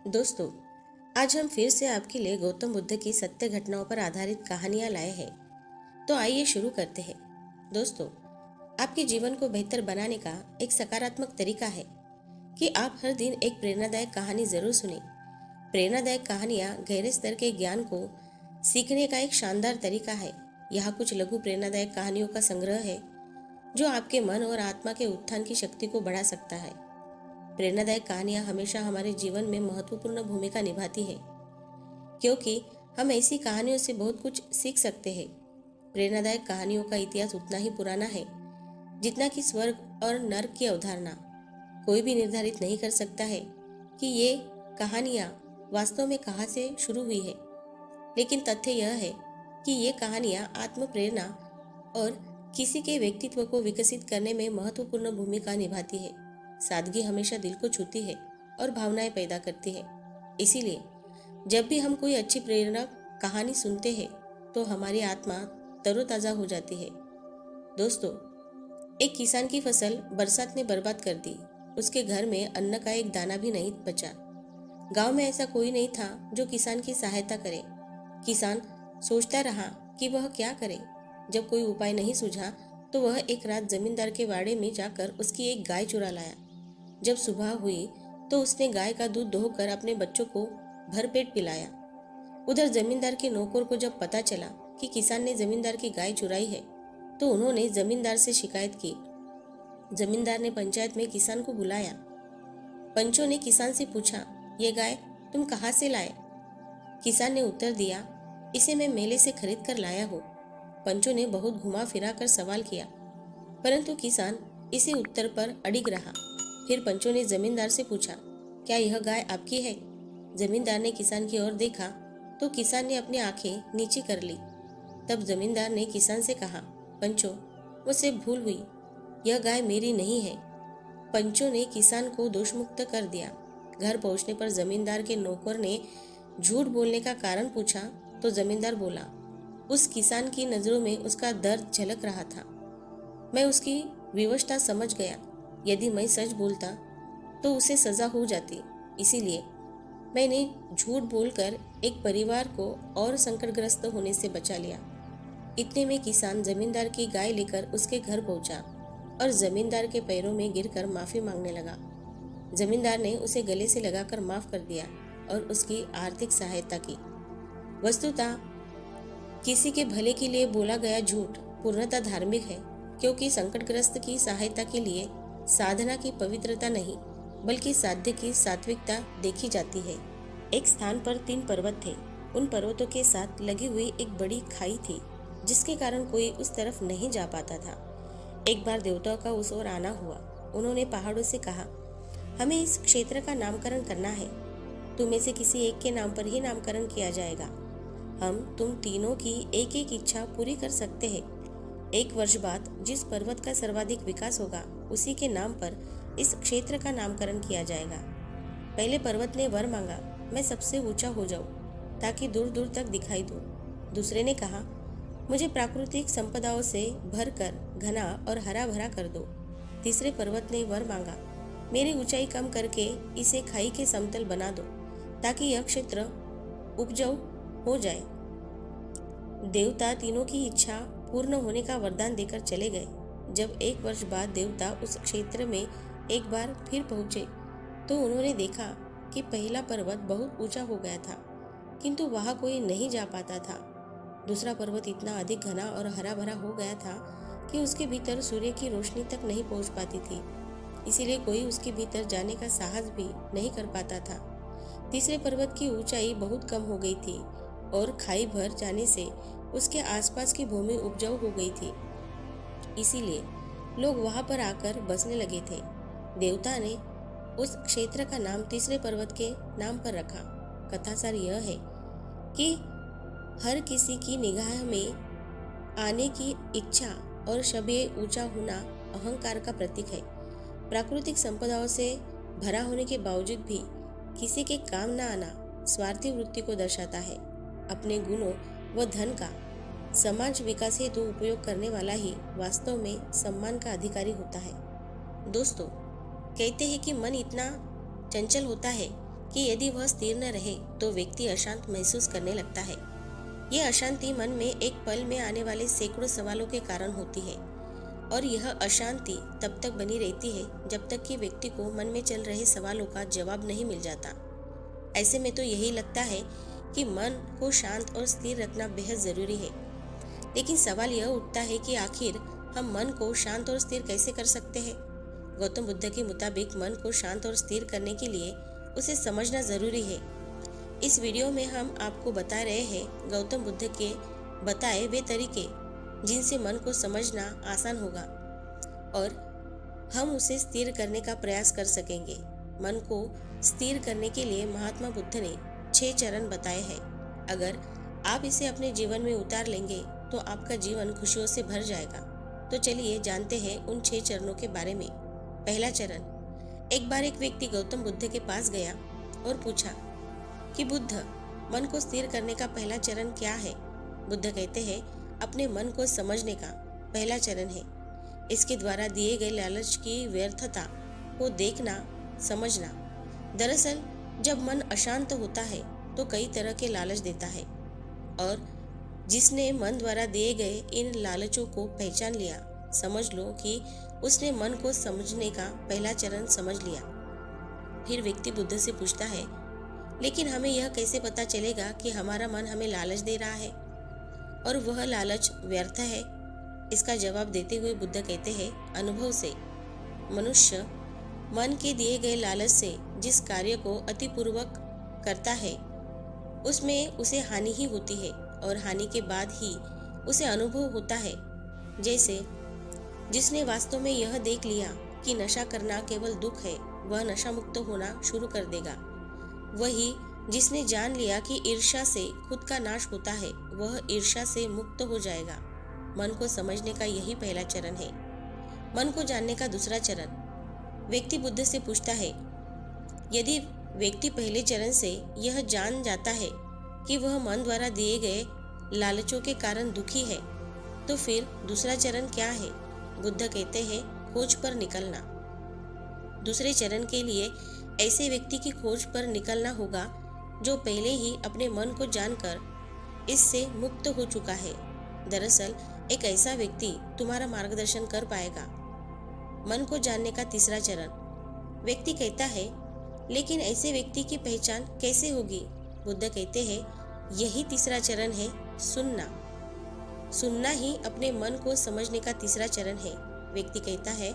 दोस्तों, आज हम फिर से आपके लिए गौतम बुद्ध की सत्य घटनाओं पर आधारित कहानियां लाए हैं। तो आइए शुरू करते हैं। दोस्तों, आपके जीवन को बेहतर बनाने का एक सकारात्मक तरीका है कि आप हर दिन एक प्रेरणादायक कहानी जरूर सुनें। प्रेरणादायक कहानियां गहरे स्तर के ज्ञान को सीखने का एक शानदार तरीका है। यहाँ कुछ लघु प्रेरणादायक कहानियों का संग्रह है जो आपके मन और आत्मा के उत्थान की शक्ति को बढ़ा सकता है। प्रेरणादायक कहानियां हमेशा हमारे जीवन में महत्वपूर्ण भूमिका निभाती है क्योंकि हम ऐसी कहानियों से बहुत कुछ सीख सकते हैं। प्रेरणादायक कहानियों का इतिहास उतना ही पुराना है जितना कि स्वर्ग और नर्क की अवधारणा। कोई भी निर्धारित नहीं कर सकता है कि ये कहानियां वास्तव में कहाँ से शुरू हुई है, लेकिन तथ्य यह है कि ये कहानियां आत्म प्रेरणा और किसी के व्यक्तित्व को विकसित करने में महत्वपूर्ण भूमिका निभाती है। सादगी हमेशा दिल को छूती है और भावनाएं पैदा करती है। इसीलिए जब भी हम कोई अच्छी प्रेरक कहानी सुनते हैं तो हमारी आत्मा तरोताजा हो जाती है। दोस्तों, एक किसान की फसल बरसात ने बर्बाद कर दी। उसके घर में अन्न का एक दाना भी नहीं बचा। गांव में ऐसा कोई नहीं था जो किसान की सहायता करे। किसान सोचता रहा कि वह क्या करे। जब कोई उपाय नहीं सूझा तो वह एक रात जमींदार के वाड़े में जाकर उसकी एक गाय चुरा लाया। जब सुबह हुई तो उसने गाय का दूध दोहकर अपने बच्चों को भरपेट पिलाया। उधर जमींदार के नौकर को जब पता चला कि किसान ने जमींदार की गाय चुराई है तो उन्होंने जमींदार से शिकायत की। जमींदार ने पंचायत में किसान को बुलाया। पंचों ने किसान से पूछा, ये गाय तुम कहाँ से लाए? किसान ने उत्तर दिया, इसे मैं मेले से खरीद कर लाया हूँ। पंचों ने बहुत घुमा फिरा कर सवाल किया, परंतु किसान इसी उत्तर पर अडिग रहा। फिर पंचों ने जमींदार से पूछा, क्या यह गाय आपकी है? जमींदार ने किसान की ओर देखा तो किसान ने अपनी आंखें नीची कर ली। तब जमींदार ने किसान से कहा, पंचों, मुझसे भूल हुई, यह गाय मेरी नहीं है। पंचों ने किसान को दोषमुक्त कर दिया। घर पहुंचने पर जमींदार के नौकर ने झूठ बोलने का कारण पूछा तो जमींदार बोला, उस किसान की नजरों में उसका दर्द झलक रहा था। मैं उसकी विवशता समझ गया। यदि मैं सच बोलता तो उसे सजा हो जाती। इसीलिए मैंने झूठ बोलकर एक परिवार को और संकटग्रस्त होने से बचा लिया। इतने में किसान जमींदार की गाय लेकर उसके घर पहुंचा और जमींदार के पैरों में गिरकर माफी मांगने लगा। जमींदार ने उसे गले से लगाकर माफ कर दिया और उसकी आर्थिक सहायता की। वस्तुतः किसी के भले के लिए बोला गया झूठ पूर्णतः धार्मिक है, क्योंकि संकटग्रस्त की सहायता के लिए साधना की पवित्रता नहीं बल्कि साध्य की सात्विकता देखी जाती है। एक स्थान पर 3 पर्वत थे। उन पर्वतों के साथ लगी हुई एक बड़ी खाई थी जिसके कारण कोई उस तरफ नहीं जा पाता था। एक बार देवताओं का उस ओर आना हुआ। उन्होंने पहाड़ों से कहा, हमें इस क्षेत्र का नामकरण करना है। तुम में से किसी एक के नाम पर ही नामकरण किया जाएगा। हम तुम तीनों की एक एक इच्छा पूरी कर सकते हैं। 1 वर्ष बाद जिस पर्वत का सर्वाधिक विकास होगा उसी के नाम पर इस क्षेत्र का नामकरण किया जाएगा। पहले पर्वत ने वर मांगा, मैं सबसे ऊंचा हो जाऊं ताकि दूर दूर तक दिखाई दूं। दूसरे ने कहा, मुझे प्राकृतिक संपदाओं से भरकर घना और हरा भरा कर दो। तीसरे पर्वत ने वर मांगा, मेरी ऊंचाई कम करके इसे खाई के समतल बना दो ताकि यह क्षेत्र उपजाऊ हो जाए। देवता तीनों की इच्छा पूर्ण होने का वरदान देकर चले गए। जब 1 वर्ष बाद देवता उस क्षेत्र में एक बार फिर पहुंचे तो उन्होंने देखा कि पहला पर्वत बहुत ऊंचा हो गया था, किंतु वहां कोई नहीं जा पाता था। दूसरा पर्वत इतना अधिक घना और हरा भरा हो गया था कि उसके भीतर सूर्य की रोशनी तक नहीं पहुंच पाती थी, इसीलिए कोई उसके भीतर जाने का साहस भी नहीं कर पाता था। तीसरे पर्वत की ऊंचाई बहुत कम हो गई थी और खाई भर जाने से उसके आसपास की भूमि उपजाऊ हो गई थी, इसीलिए लोग वहां पर आकर बसने लगे थे। देवता ने उस क्षेत्र का नाम तीसरे पर्वत के नाम पर रखा। कथासार यह है कि हर किसी की निगाह में आने की इच्छा और शबे ऊंचा होना अहंकार का प्रतीक है। प्राकृतिक संपदाओं से भरा होने के बावजूद भी किसी के काम न आना स्वार्थी वृत्ति को दर्शाता है। अपने गुणों व धन का समाज विकास हेतु उपयोग करने वाला ही वास्तव में सम्मान का अधिकारी होता है। दोस्तों, कहते हैं कि मन इतना चंचल होता है कि यदि वह स्थिर न रहे तो व्यक्ति अशांत महसूस करने लगता है। यह अशांति मन में एक पल में आने वाले सैकड़ों सवालों के कारण होती है और यह अशांति तब तक बनी रहती है जब तक कि व्यक्ति को मन में चल रहे सवालों का जवाब नहीं मिल जाता। ऐसे में तो यही लगता है कि मन को शांत और स्थिर रखना बेहद जरूरी है। लेकिन सवाल यह उठता है कि आखिर हम मन को शांत और स्थिर कैसे कर सकते हैं। गौतम बुद्ध के मुताबिक मन को शांत और स्थिर करने के लिए उसे समझना जरूरी है। इस वीडियो में हम आपको बता रहे हैं गौतम बुद्ध के बताए वे तरीके जिनसे मन को समझना आसान होगा और हम उसे स्थिर करने का प्रयास कर सकेंगे। मन को स्थिर करने के लिए महात्मा बुद्ध ने 6 चरण बताए हैं। अगर आप इसे अपने जीवन में उतार लेंगे तो आपका जीवन खुशियों से भर जाएगा। तो चलिए जानते हैं उन 6 चरणों के बारे में। पहला चरण। एक बार एक व्यक्ति गौतम बुद्ध के पास गया और पूछा कि बुद्ध, मन को स्थिर करने का पहला चरण क्या है? बुद्ध कहते हैं, अपने मन को समझने का पहला चरण है। इसके द्वारा दिए गए लालच की व्यर्थता को देखना, समझना। दरअसल जब मन अशांत होता है तो कई तरह के लालच देता है और जिसने मन द्वारा दिए गए इन लालचों को पहचान लिया, समझ लो कि उसने मन को समझने का पहला चरण समझ लिया। फिर व्यक्ति बुद्ध से पूछता है, लेकिन हमें यह कैसे पता चलेगा कि हमारा मन हमें लालच दे रहा है और वह लालच व्यर्थ है? इसका जवाब देते हुए बुद्ध कहते हैं, अनुभव से। मनुष्य मन के दिए गए लालच से जिस कार्य को अतिपूर्वक करता है उसमें उसे हानि ही होती है और हानि के बाद ही उसे अनुभव होता है। जैसे जिसने वास्तव में यह देख लिया कि नशा करना केवल दुख है, वह नशा मुक्त होना शुरू कर देगा। वही जिसने जान लिया कि ईर्ष्या से खुद का नाश होता है, वह ईर्ष्या से मुक्त हो जाएगा। मन को समझने का यही पहला चरण है। मन को जानने का दूसरा चरण। व्यक्ति बुद्ध से पूछता है, यदि व्यक्ति पहले चरण से यह जान जाता है कि वह मन द्वारा दिए गए लालचों के कारण दुखी है, तो फिर दूसरा चरण क्या है? बुद्ध कहते हैं, खोज पर निकलना। दूसरे चरण के लिए ऐसे व्यक्ति की खोज पर निकलना होगा जो पहले ही अपने मन को जानकर इससे मुक्त हो चुका है। दरअसल एक ऐसा व्यक्ति तुम्हारा मार्गदर्शन कर पाएगा। मन को जानने का तीसरा चरण। व्यक्ति कहता है, लेकिन ऐसे व्यक्ति की पहचान कैसे होगी? बुद्ध कहते हैं, यही तीसरा चरण है, सुनना। सुनना ही अपने मन को समझने का तीसरा चरण है। व्यक्ति कहता है,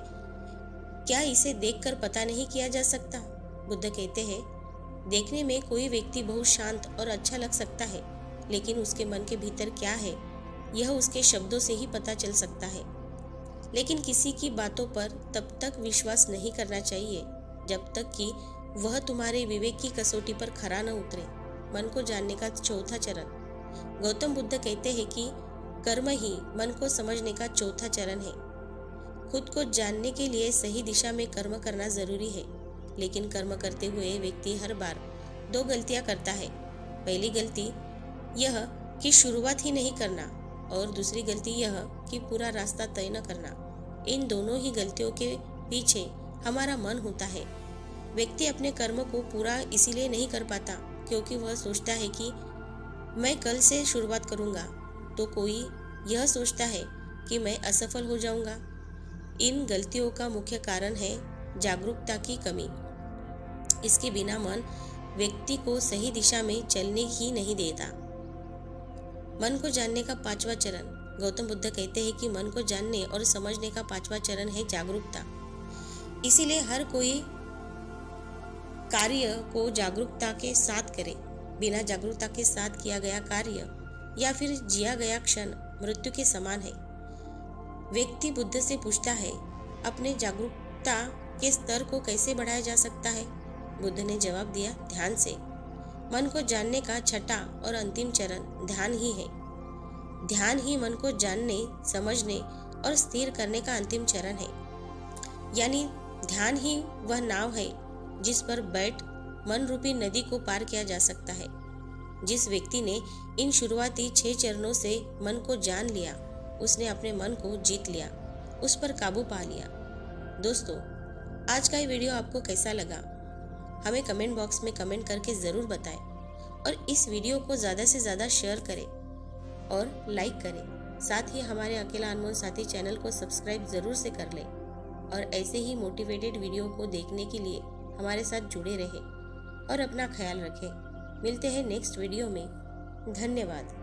क्या इसे देखकर पता नहीं किया जा सकता? बुद्ध कहते हैं, देखने में कोई व्यक्ति बहुत शांत और अच्छा लग सकता है, लेकिन उसके मन के भीतर क्या है यह उसके शब्दों से ही पता चल सकता है। लेकिन किसी की बातों पर तब तक विश्वास नहीं करना चाहिए जब तक कि वह तुम्हारे विवेक की कसौटी पर खरा न उतरे। मन को जानने का चौथा चरण। गौतम बुद्ध कहते हैं कि कर्म ही मन को समझने का चौथा चरण है। खुद को जानने के लिए सही दिशा में कर्म करना जरूरी है, लेकिन कर्म करते हुए व्यक्ति हर बार 2 गलतियां करता है। पहली गलती यह कि शुरुआत ही नहीं करना और दूसरी गलती यह कि पूरा रास्ता तय न करना। इन दोनों ही गलतियों के पीछे हमारा मन होता है। व्यक्ति अपने कर्म को पूरा इसीलिए नहीं कर पाता क्योंकि वह सोचता है कि मैं कल से शुरुआत करूंगा, तो कोई यह सोचता है कि मैं असफल हो जाऊंगा। इन गलतियों का मुख्य कारण है जागरूकता की कमी। इसके बिना मन व्यक्ति को सही दिशा में चलने ही नहीं देता। मन को जानने का 5वां चरण। गौतम बुद्ध कहते हैं कि मन को जानने और समझने का 5वां चरण है जागरूकता। इसीलिए हर कोई कार्य को जागरूकता के साथ करे। बिना जागरूकता के साथ किया गया कार्य या फिर जिया गया क्षण मृत्यु के समान है। व्यक्ति बुद्ध से पूछता है, अपने जागरूकता के स्तर को कैसे बढ़ाया जा सकता है? बुद्ध ने जवाब दिया, ध्यान से। मन को जानने का 6वां और अंतिम चरण ध्यान ही है। ध्यान ही मन को जानने, समझने और स्थिर करने का अंतिम चरण है। यानी ध्यान ही वह नाव है जिस पर बैठ मन रूपी नदी को पार किया जा सकता है। जिस व्यक्ति ने इन शुरुआती 6 चरणों से मन को जान लिया, उसने अपने मन को जीत लिया, उस पर काबू पा लिया। दोस्तों, आज का ये वीडियो आपको कैसा लगा? हमें कमेंट बॉक्स में कमेंट करके ज़रूर बताएं और इस वीडियो को ज़्यादा से ज़्यादा शेयर करें और लाइक करें। साथ ही हमारे अकेला अनमोल साथी चैनल को सब्सक्राइब ज़रूर से कर लें और ऐसे ही मोटिवेटेड वीडियो को देखने के लिए हमारे साथ जुड़े रहें और अपना ख्याल रखें। मिलते हैं नेक्स्ट वीडियो में। धन्यवाद।